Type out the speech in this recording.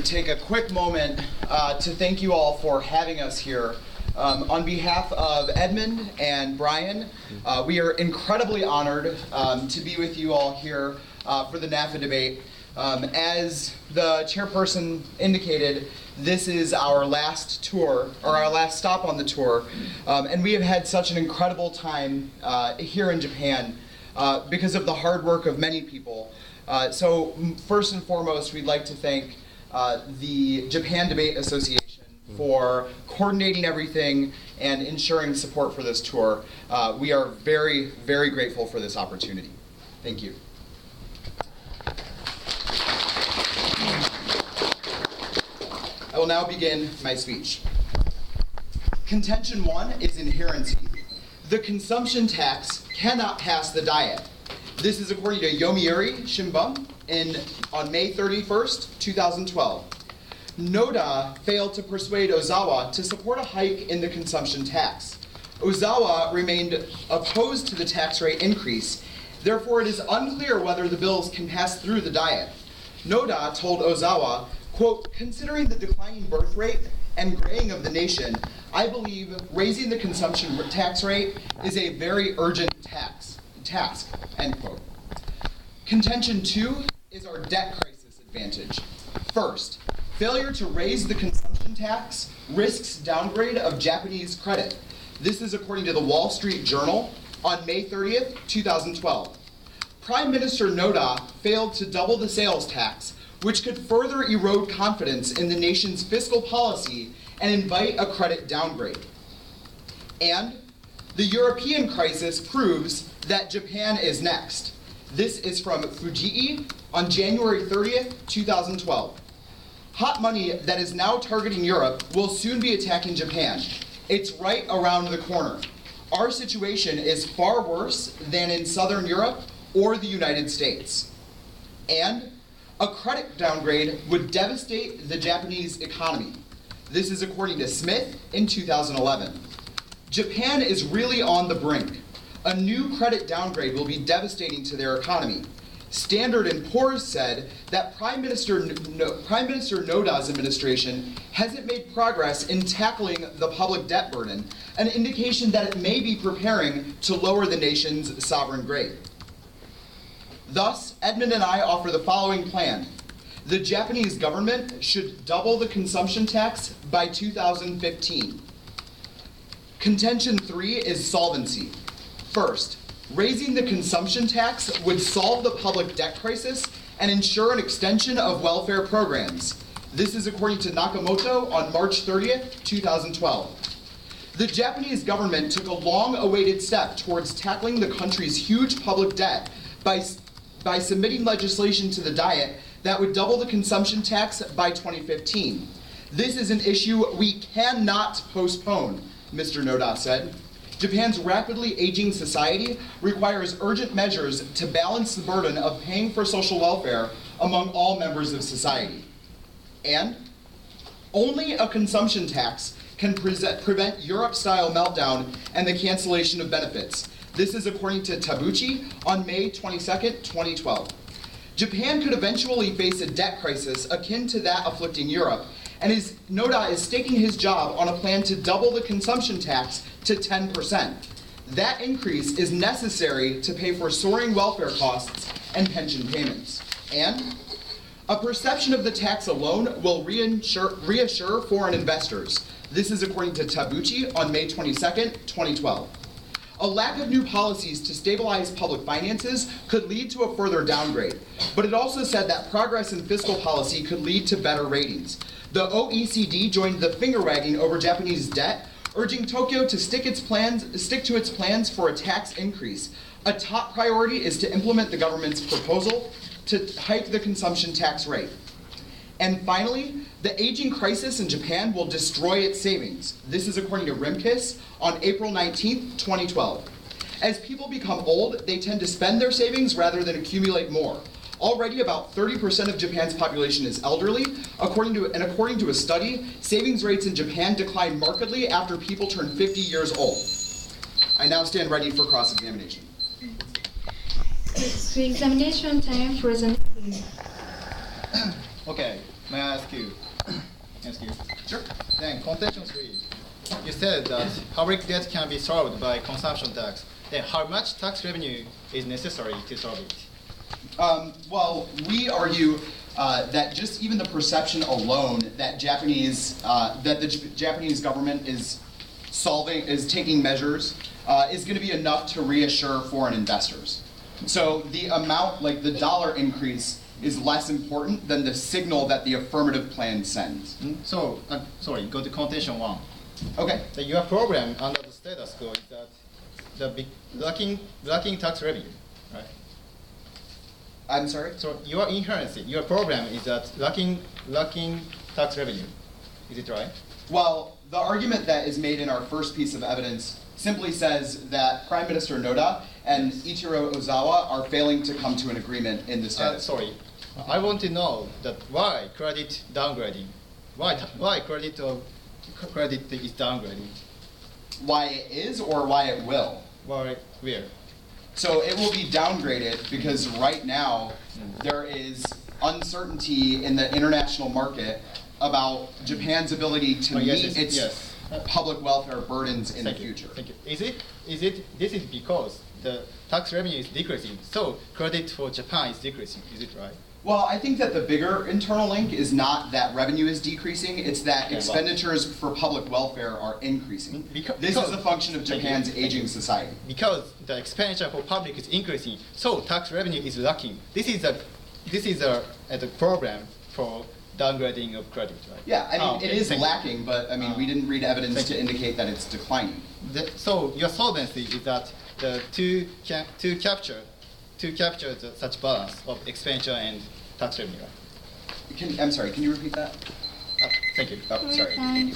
take a quick moment to thank you all for having us here. On behalf of Edmund and Brian, we are incredibly honored to be with you all here for the NAFA debate. As the chairperson indicated, this is our last tour, or our last stop on the tour, and we have had such an incredible time here in Japan because of the hard work of many people. So first and foremost, we'd like to thank the Japan Debate Association for coordinating everything and ensuring support for this tour. We are very, very grateful for this opportunity. Thank you. I will now begin my speech. Contention 1 is inherency. The consumption tax cannot pass the Diet. This is according to Yomiuri Shimbun on May 31st, 2012. Noda failed to persuade Ozawa to support a hike in the consumption tax. Ozawa remained opposed to the tax rate increase. Therefore, it is unclear whether the bills can pass through the Diet. Noda told Ozawa, quote, "Considering the declining birth rate and graying of the nation, I believe raising the consumption tax rate is a very urgent task, end quote. Contention 2 is our debt crisis advantage. First, failure to raise the consumption tax risks downgrade of Japanese credit. This is according to the Wall Street Journal on May 30th, 2012. Prime Minister Noda failed to double the sales tax, which could further erode confidence in the nation's fiscal policy and invite a credit downgrade. And the European crisis proves that Japan is next. This is from Fujii on January 30th, 2012. Hot money that is now targeting Europe will soon be attacking Japan. It's right around the corner. Our situation is far worse than in Southern Europe or the United States. And a credit downgrade would devastate the Japanese economy. This is according to Smith in 2011. Japan is really on the brink. A new credit downgrade will be devastating to their economy. Standard & Poor's said that Prime Minister Noda's administration hasn't made progress in tackling the public debt burden, an indication that it may be preparing to lower the nation's sovereign grade. Thus, Edmund and I offer the following plan. The Japanese government should double the consumption tax by 2015. Contention 3 is solvency. First, raising the consumption tax would solve the public debt crisis and ensure an extension of welfare programs. This is according to Nakamoto on March 30th, 2012. The Japanese government took a long-awaited step towards tackling the country's huge public debt by submitting legislation to the Diet that would double the consumption tax by 2015. This is an issue we cannot postpone, Mr. Noda said. Japan's rapidly aging society requires urgent measures to balance the burden of paying for social welfare among all members of society. And only a consumption tax can prevent Europe-style meltdown and the cancellation of benefits. This is according to Tabuchi on May 22nd, 2012. Japan could eventually face a debt crisis akin to that afflicting Europe, and Noda is staking his job on a plan to double the consumption tax to 10%. That increase is necessary to pay for soaring welfare costs and pension payments. And a perception of the tax alone will reassure foreign investors. This is according to Tabuchi on May 22nd, 2012. A lack of new policies to stabilize public finances could lead to a further downgrade, but it also said that progress in fiscal policy could lead to better ratings. The OECD joined the finger-wagging over Japanese debt, urging Tokyo to stick to its plans for a tax increase. A top priority is to implement the government's proposal to hike the consumption tax rate. And finally, the aging crisis in Japan will destroy its savings. This is according to Rimkus on April 19th, 2012. As people become old, they tend to spend their savings rather than accumulate more. Already about 30% of Japan's population is elderly. According to a study, savings rates in Japan decline markedly after people turn 50 years old. I now stand ready for cross-examination. It's examination time for the next. Okay. May I ask you? Sure. Then contention 3, you said that public debt can be solved by consumption tax. Then how much tax revenue is necessary to solve it? Well, we argue that just even the perception alone that the Japanese government is taking measures, is going to be enough to reassure foreign investors. So the amount, like the dollar increase, is less important than the signal that the affirmative plan sends. So, sorry, go to contention 1. Okay. So your program under the status quo is that lacking tax revenue, right? I'm sorry? So your inherency, your program is that lacking tax revenue. Is it right? Well, the argument that is made in our first piece of evidence simply says that Prime Minister Noda and Ichiro Ozawa are failing to come to an agreement in the status. Sorry, I want to know that why credit downgrading? Why credit is downgrading? Why it is or why it will? Why where? So it will be downgraded because right now there is uncertainty in the international market about Japan's ability to meet its public welfare burdens in the future. Thank you. This is because the tax revenue is decreasing, so credit for Japan is decreasing. Is it right? Well, I think that the bigger internal link is not that revenue is decreasing, it's that expenditures for public welfare are increasing. This is a function of Japan's aging society. Because the expenditure for public is increasing, so tax revenue is lacking. This is a program for downgrading of credit, right? Yeah, I mean, it is lacking, but I mean, we didn't read evidence to indicate that it's declining. So your solvency is that to capture such balance of expenditure and tax revenue, right? I'm sorry, can you repeat that? Thank you. Oh, sorry.